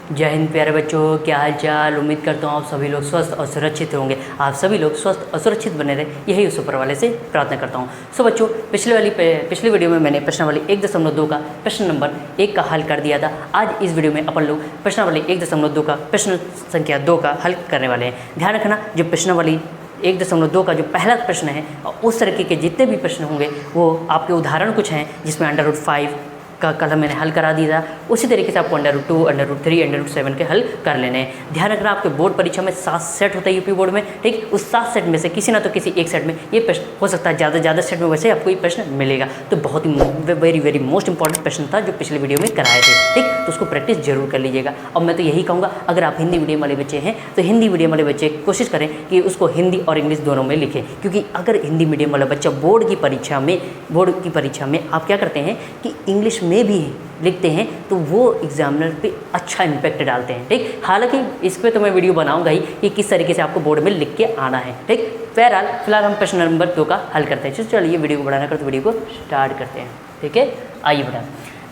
जय हिंद प्यारे बच्चों, क्या हाल चाल। उम्मीद करता हूँ आप सभी लोग स्वस्थ और सुरक्षित होंगे। आप सभी लोग स्वस्थ और सुरक्षित बने रहे, यही उस ऊपर वाले से प्रार्थना करता हूँ। सो बच्चों, पिछली वीडियो में मैंने प्रश्नावली 1.2 का प्रश्न नंबर 1 का हल कर दिया था। आज इस वीडियो में अपन लोग प्रश्नावली 1.2 का प्रश्न संख्या 2 का हल करने वाले हैं। ध्यान रखना, जो प्रश्नावली 1.2 का जो पहला प्रश्न है, उस तरीके के जितने भी प्रश्न होंगे वो आपके उदाहरण कुछ हैं जिसमें √5 का कल मैंने हल करा दिया था, उसी तरीके से आपको √2, √3, √7 के हल कर लेने हैं। ध्यान रखना, आपके बोर्ड परीक्षा में 7 सेट होता है यूपी बोर्ड में, ठीक। उस 7 सेट में से किसी ना तो किसी एक सेट में ये प्रश्न हो सकता है, ज़्यादा सेट में वैसे आपको ये प्रश्न मिलेगा। तो बहुत ही वेरी मोस्ट इंपॉर्टेंट प्रश्न था जो पिछले वीडियो में कराए थे, ठीक। तो उसको प्रैक्टिस जरूर कर लीजिएगा। और मैं तो यही कहूँगा, अगर आप हिंदी मीडियम वाले बच्चे हैं तो हिंदी मीडियम वाले बच्चे कोशिश करें कि उसको हिंदी और इंग्लिश दोनों में लिखें, क्योंकि अगर हिंदी मीडियम वाला बच्चा बोर्ड की परीक्षा में आप क्या करते हैं कि इंग्लिश में भी लिखते हैं तो वो एग्जामिनर पे अच्छा इम्पैक्ट डालते हैं, ठीक। हालांकि इस पर तो मैं वीडियो बनाऊंगा ही कि किस तरीके से आपको बोर्ड में लिख के आना है, ठीक। फिलहाल हम प्रश्न नंबर 2 का हल करते हैं। चलिए वीडियो को बढ़ाना कर तो वीडियो को स्टार्ट करते हैं, ठीक है। आइए बढ़ा,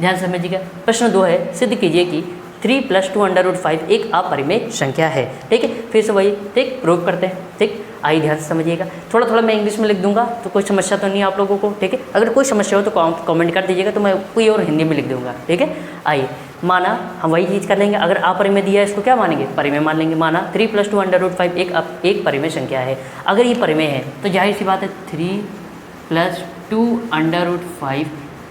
ध्यान से समझिएगा। प्रश्न 2 है, सिद्ध कीजिए कि 3 + 2 √5 एक अपरिमेय संख्या है, ठीक है। फिर से वही, ठीक, प्रूव करते हैं, ठीक। आइए ध्यान से समझिएगा। थोड़ा मैं इंग्लिश में लिख दूंगा तो कोई समस्या तो नहीं है आप लोगों को, ठीक है। अगर कोई समस्या हो तो कमेंट कर दीजिएगा, तो मैं कोई और हिंदी में लिख दूंगा, ठीक है। आइए, माना हम वही चीज़ कर लेंगे। अगर अपरिमेय दिया है इसको क्या मानेंगे, परिमेय मान लेंगे। माना 3 + 2 √5 एक परिमेय संख्या है। अगर ये परिमेय है तो जाहिर सी बात है 3 + 2 √5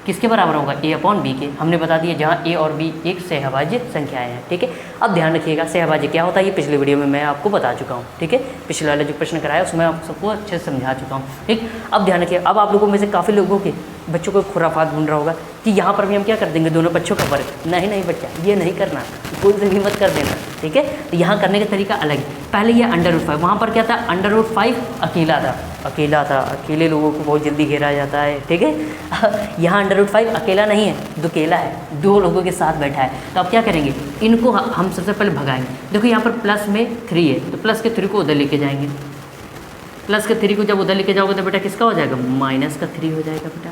किसके बराबर होगा, a/b के। हमने बता दिया जहाँ a और b एक सहभाज्य संख्याएं हैं, ठीक है। अब ध्यान रखिएगा, सहभाज्य क्या होता है ये पिछले वीडियो में मैं आपको बता चुका हूँ, ठीक है। पिछले वाला जो प्रश्न कराया उसमें आप सबको अच्छे से समझा चुका हूँ, ठीक। अब ध्यान रखिए, अब आप लोगों में से काफ़ी लोगों के बच्चों को खुराफात ढूंढ रहा होगा कि यहाँ पर भी हम क्या कर देंगे, दोनों बच्चों का फर्क। नहीं बच्चा, ये नहीं करना, कोई से भी मत कर देना, ठीक है। तो यहाँ करने का तरीका अलग है। पहले ये √5, वहाँ पर क्या था, √5 अकेला था। अकेले लोगों को बहुत जल्दी घेरा जाता है, ठीक है। यहाँ √5 अकेला नहीं है, दुकेला है, 2 लोगों के साथ बैठा है। तो अब क्या करेंगे, इनको हम सबसे पहले भगाएंगे। देखो यहाँ पर प्लस में 3 है, तो प्लस के 3 को उधर लेके जाएंगे। प्लस के 3 को जब उधर लेके जाओगे तो बेटा किसका हो जाएगा, -3 हो जाएगा बेटा,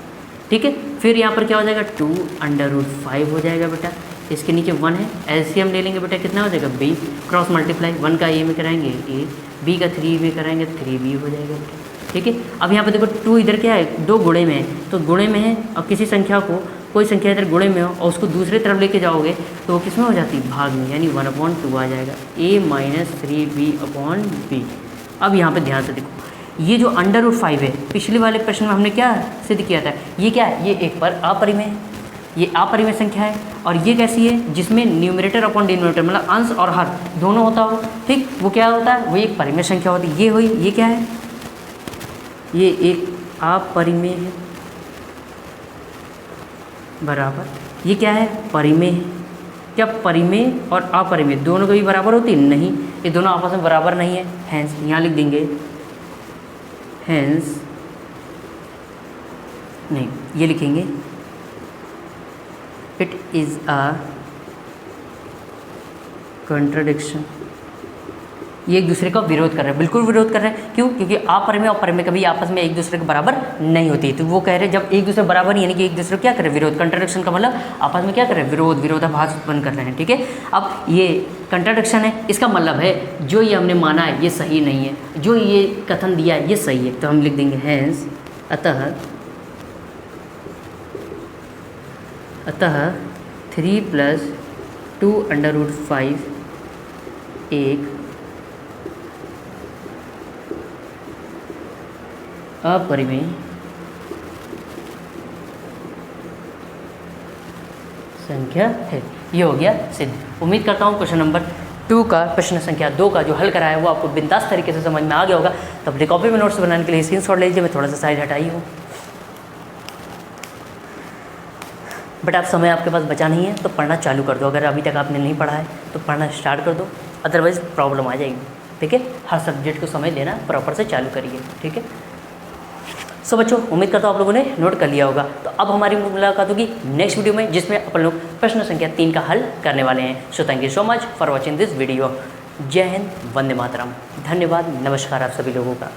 ठीक है। फिर यहाँ पर क्या हो जाएगा, 2 √5 हो जाएगा बेटा। इसके नीचे 1 है, एलसीएम ले लेंगे बेटा, कितना हो जाएगा, b, क्रॉस मल्टीप्लाई 1 का a में कराएंगे a, b का 3 में कराएंगे 3b हो जाएगा बेटा, ठीक है। अब यहाँ पर देखो 2 इधर क्या है, 2 गुणे में है, तो गुणे में है। और किसी संख्या को, कोई संख्या इधर गुणे में हो और उसको दूसरी तरफ लेके जाओगे तो वो किस में हो जाती है, भाग में, यानी 1/2 आ जाएगा, a - 3b/b। अब यहाँ पर ध्यान से देखो, ये जो √5 है, पिछले वाले प्रश्न में हमने क्या सिद्ध किया था, ये क्या है, ये एक पर अपरिमेय है, ये अपरिमेय संख्या है। और ये कैसी है, जिसमें न्यूमरेटर अपॉन डिनोमिनेटर मतलब अंश और हर दोनों होता हो, ठीक। वो क्या होता है, वो एक परिमेय संख्या होती है। ये हुई, ये क्या है, ये एक अपरिमेय है, बराबर, ये क्या है, परिमेय है। क्या परिमेय और अपरिमेय दोनों कभी बराबर होती है, नहीं, ये दोनों आपस में बराबर नहीं है। हैंस यहाँ लिख देंगे, हैंस नहीं, ये लिखेंगे, इट इज़ अ कंट्राडिक्शन। ये एक दूसरे का विरोध कर रहे हैं, बिल्कुल विरोध कर रहे हैं। क्यों, क्योंकि अपरिमेय और परिमेय कभी आपस में एक दूसरे के बराबर नहीं होती। तो वो कह रहे हैं जब एक दूसरे बराबर नहीं, यानी कि एक दूसरे को क्या करें, विरोध। कंट्राडिक्शन का मतलब आपस में क्या करें, विरोधाभास उत्पन्न कर रहे हैं, ठीक है। अब ये कंट्राडिक्शन है, इसका मतलब है जो ये हमने माना है ये सही नहीं है, जो ये कथन दिया है ये सही है। तो हम लिख देंगे हैंस, अतः 3 + 2 √5 एक अपरिमेय संख्या है। ये हो गया सिद्ध। उम्मीद करता हूँ क्वेश्चन नंबर 2 का, प्रश्न संख्या 2 का जो हल कराया है वो आपको बिंदास तरीके से समझ में आ गया होगा। तो अपनी कॉपी में नोट्स बनाने के लिए स्क्रीनशॉट ले लीजिए। मैं थोड़ा सा साइड हटाई हूँ, बट आप समय आपके पास बचा नहीं है तो पढ़ना चालू कर दो। अगर अभी तक आपने नहीं पढ़ा है तो पढ़ना स्टार्ट कर दो, अदरवाइज़ प्रॉब्लम आ जाएगी, ठीक है। हर सब्जेक्ट को समय देना प्रॉपर से चालू करिए, ठीक है। सो बच्चों, उम्मीद करता हूँ आप लोगों ने नोट कर लिया होगा। तो अब हमारी मुलाकात होगी नेक्स्ट वीडियो में, जिसमें अपन लोग प्रश्न संख्या 3 का हल करने वाले हैं। So thank you so much for watching this video. जय हिंद, वंदे मातरम। धन्यवाद, नमस्कार आप सभी लोगों का।